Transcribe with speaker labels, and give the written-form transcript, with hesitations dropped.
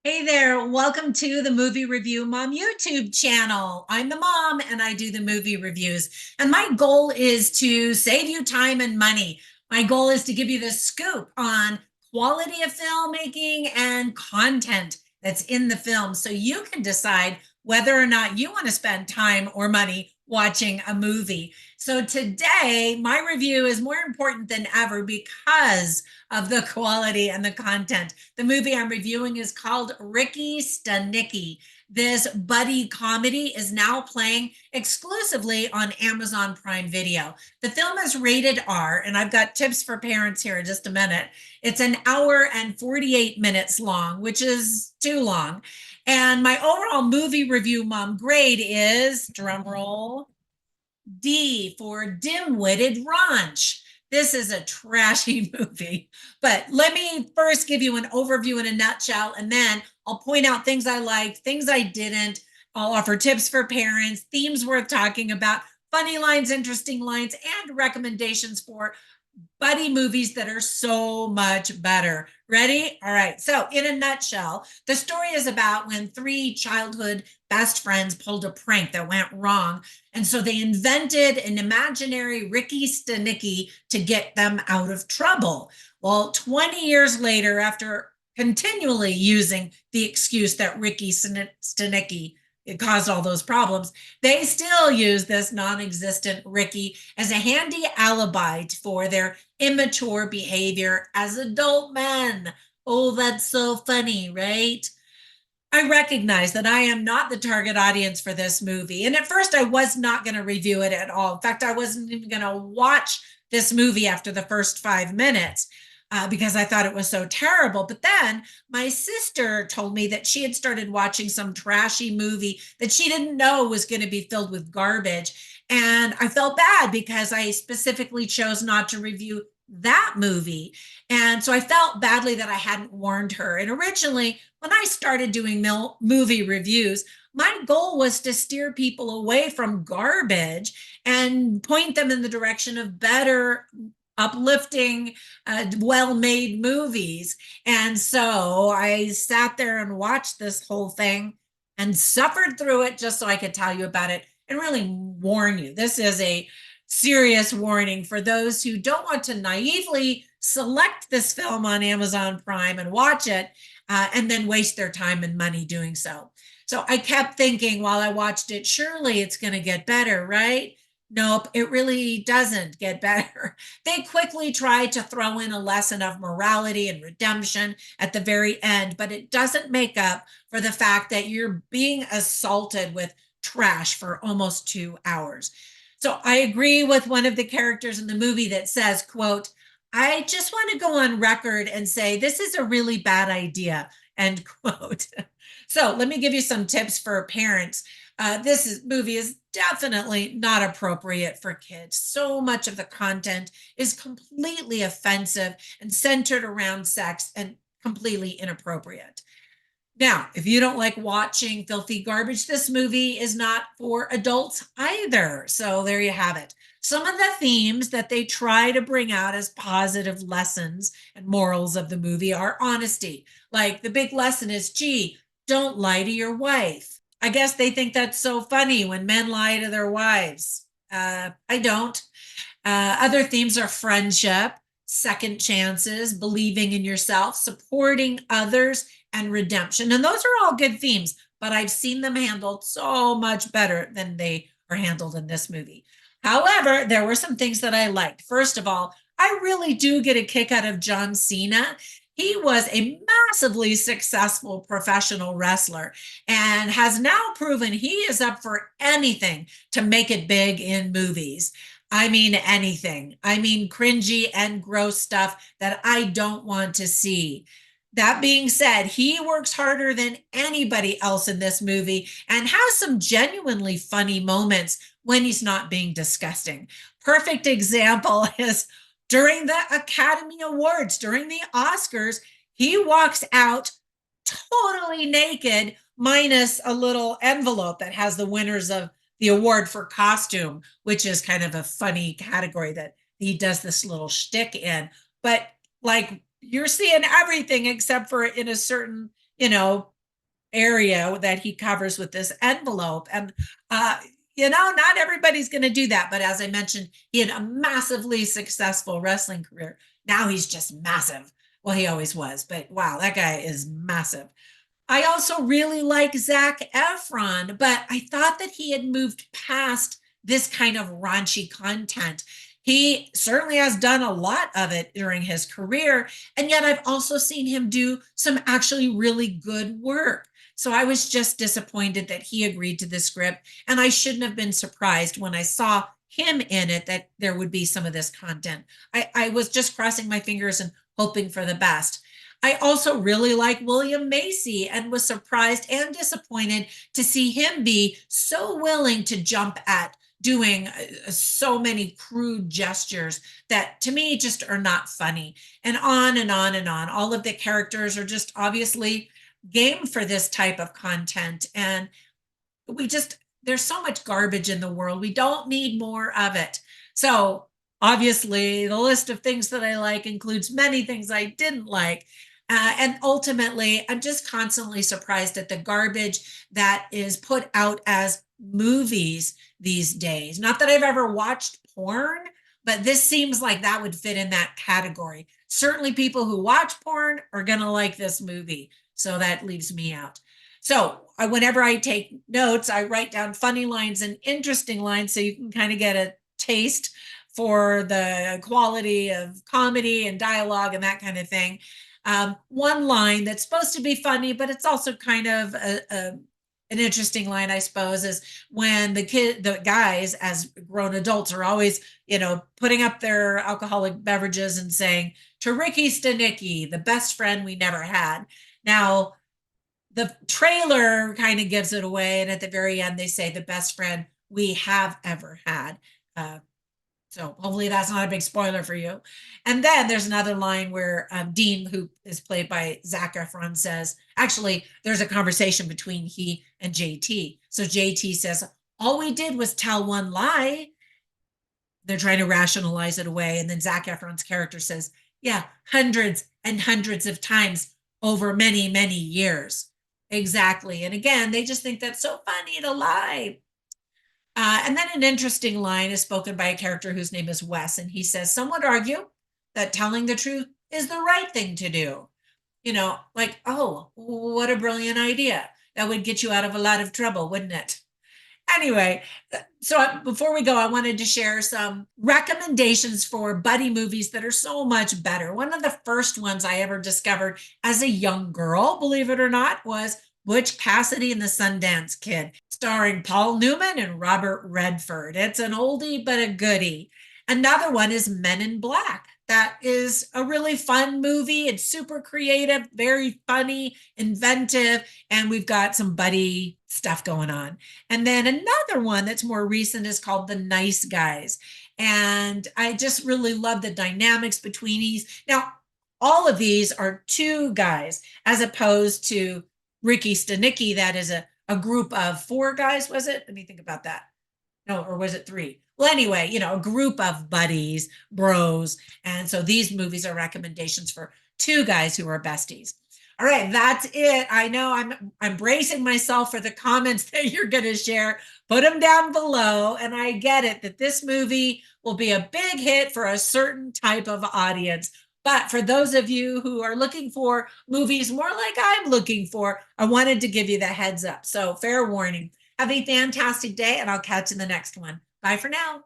Speaker 1: Hey there, welcome to the Movie Review Mom YouTube channel. I'm the mom and I do the movie reviews. And my goal is to save you time and money. My goal is to give you the scoop on quality of filmmaking and content that's in the film so you can decide whether or not you want to spend time or money watching a movie. So today, my review is more important than ever because of the quality and the content. The movie I'm reviewing is called Ricky Stanicky. This buddy comedy is now playing exclusively on Amazon Prime Video. The film is rated R, and I've got tips for parents here in just a minute. It's an hour and 48 minutes long, which is too long. And my overall movie review mom grade is, drumroll, D for dim-witted raunch. This is a trashy movie, but let me first give you an overview in a nutshell, and then I'll point out things I liked, things I didn't. I'll offer tips for parents, themes worth talking about, funny lines, interesting lines, and recommendations for buddy movies that are so much better. Ready? All right. So, in a nutshell, the story is about when three childhood best friends pulled a prank that went wrong. And so they invented an imaginary Ricky Stanicky to get them out of trouble. Well, 20 years later, after continually using the excuse that Ricky Stanicky it caused all those problems, they still use this non-existent Ricky as a handy alibi for their immature behavior as adult men. Oh, that's so funny, right? I recognize that I am not the target audience for this movie. And at first, I was not going to review it at all. In fact, I wasn't even going to watch this movie after the first 5 minutes because I thought it was so terrible. But then my sister told me that she had started watching some trashy movie that she didn't know was going to be filled with garbage. And I felt bad because I specifically chose not to review that movie. And so I felt badly that I hadn't warned her. And originally, when I started doing movie reviews, my goal was to steer people away from garbage and point them in the direction of better, uplifting, well-made movies. And so I sat there and watched this whole thing and suffered through it just so I could tell you about it and really warn you. This is a serious warning for those who don't want to naively select this film on Amazon Prime and watch it and then waste their time and money doing so. So I kept thinking while I watched it, surely it's going to get better, right? Nope, it really doesn't get better. They quickly try to throw in a lesson of morality and redemption at the very end, but it doesn't make up for the fact that you're being assaulted with trash for almost 2 hours. So I agree with one of the characters in the movie that says, quote, I just want to go on record and say this is a really bad idea, end quote. So let me give you some tips for parents. Movie is definitely not appropriate for kids. So much of the content is completely offensive and centered around sex and completely inappropriate. Now, if you don't like watching filthy garbage, this movie is not for adults either. So there you have it. Some of the themes that they try to bring out as positive lessons and morals of the movie are honesty. Like the big lesson is, gee, don't lie to your wife. I guess they think that's so funny when men lie to their wives. I don't. Other themes are friendship, second chances, believing in yourself, supporting others, and redemption. And those are all good themes, but I've seen them handled so much better than they are handled in this movie. However, there were some things that I liked. First of all, I really do get a kick out of John Cena. He was a massively successful professional wrestler and has now proven he is up for anything to make it big in movies. I mean, anything. I mean, cringy and gross stuff that I don't want to see. That being said, he works harder than anybody else in this movie and has some genuinely funny moments when he's not being disgusting. Perfect example is during the Academy Awards, during the Oscars, he walks out totally naked, minus a little envelope that has the winners of the award for costume, which is kind of a funny category that he does this little shtick in. But like you're seeing everything except for in a certain, area that he covers with this envelope. And, not everybody's going to do that. But as I mentioned, he had a massively successful wrestling career. Now he's just massive. Well, he always was, but wow, that guy is massive. I also really like Zac Efron, but I thought that he had moved past this kind of raunchy content. He certainly has done a lot of it during his career, and yet I've also seen him do some actually really good work. So I was just disappointed that he agreed to the script, and I shouldn't have been surprised when I saw him in it that there would be some of this content. I was just crossing my fingers and hoping for the best. I also really like William Macy and was surprised and disappointed to see him be so willing to jump at doing so many crude gestures that to me just are not funny, and on and on and on. All of the characters are just obviously game for this type of content. And there's so much garbage in the world. We don't need more of it. So obviously, the list of things that I like includes many things I didn't like. And ultimately, I'm just constantly surprised at the garbage that is put out as movies these days. Not that I've ever watched porn, but this seems like that would fit in that category. Certainly, people who watch porn are going to like this movie. So that leaves me out. So whenever I take notes, I write down funny lines and interesting lines so you can kind of get a taste for the quality of comedy and dialogue and that kind of thing. One line that's supposed to be funny, but it's also kind of an interesting line, I suppose, is when the guys as grown adults are always, putting up their alcoholic beverages and saying, "To Ricky Stanicky, the best friend we never had." Now, the trailer kind of gives it away, and at the very end, they say, "The best friend we have ever had." So hopefully that's not a big spoiler for you. And then there's another line where Dean, who is played by Zac Efron, says, actually, there's a conversation between he and JT. So JT says, "All we did was tell one lie." They're trying to rationalize it away. And then Zac Efron's character says, "Yeah, hundreds and hundreds of times over many, many years." Exactly. And again, they just think that's so funny to lie. And then an interesting line is spoken by a character whose name is Wes, and he says, "Some would argue that telling the truth is the right thing to do." Like, oh, what a brilliant idea. That would get you out of a lot of trouble, wouldn't it? Anyway, so before we go, I wanted to share some recommendations for buddy movies that are so much better. One of the first ones I ever discovered as a young girl, believe it or not, was Butch Cassidy and the Sundance Kid, starring Paul Newman and Robert Redford. It's an oldie but a goodie. Another one is Men in Black. That is a really fun movie. It's super creative, very funny, inventive, and we've got some buddy stuff going on. And then another one that's more recent is called The Nice Guys. And I just really love the dynamics between these. Now, all of these are two guys, as opposed to Ricky Stanicky, that is a group of four guys, was it? Let me think about that. No, or was it three? Well, anyway, a group of buddies, bros. And so these movies are recommendations for two guys who are besties. All right, that's it. I know I'm bracing myself for the comments that you're going to share. Put them down below. And I get it that this movie will be a big hit for a certain type of audience. But for those of you who are looking for movies more like I'm looking for, I wanted to give you the heads up. So fair warning. Have a fantastic day, and I'll catch you in the next one. Bye for now.